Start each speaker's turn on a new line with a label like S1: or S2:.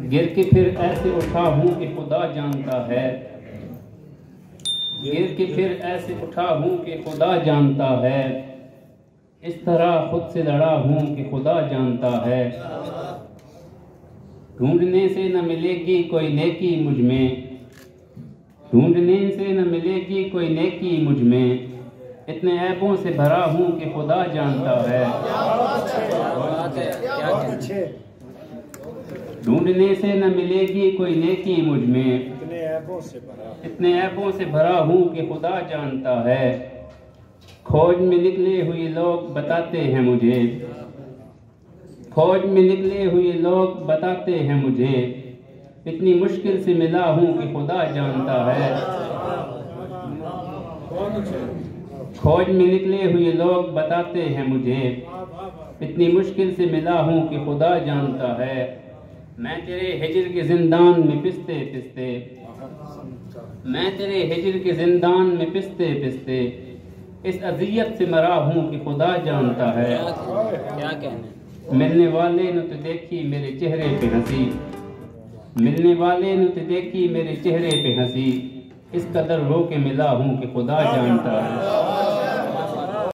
S1: गिर के फिर ऐसे उठा हूँ कि खुदा जानता है, गिर के फिर ऐसे उठा हूँ कि खुदा जानता है, इस तरह खुद से लड़ा हूँ कि खुदा जानता है। ढूंढने से न मिलेगी कोई नेकी मुझ में, ढूंढने से न मिलेगी कोई नेकी मुझ में, इतने ऐबों से भरा हूँ कि खुदा जानता है। ढूंढने से न मिलेगी कोई नेकी मुझ में, इतने ऐबों से भरा हूँ कि खुदा जानता है। खोज में निकले हुए लोग बताते हैं मुझे, खोज में निकले हुए लोग बताते हैं मुझे, इतनी मुश्किल से मिला हूँ कि खुदा जानता है। खोज में निकले हुए लोग बताते हैं मुझे, इतनी मुश्किल से मिला हूँ कि खुदा जानता है। मैं तेरे हिजर के जिंदान में पिसते पिसते, मैं तेरे हिजर के जिंदान में पिसते पिसते, इस अजियत से मरा हूँ कि खुदा जानता है।
S2: क्या कहना।
S1: मिलने वाले ने तो देखी मेरे चेहरे पे हंसी, मिलने वाले ने तो देखी मेरे चेहरे पे हंसी, इस कदर रो के मिला हूँ कि खुदा जानता है।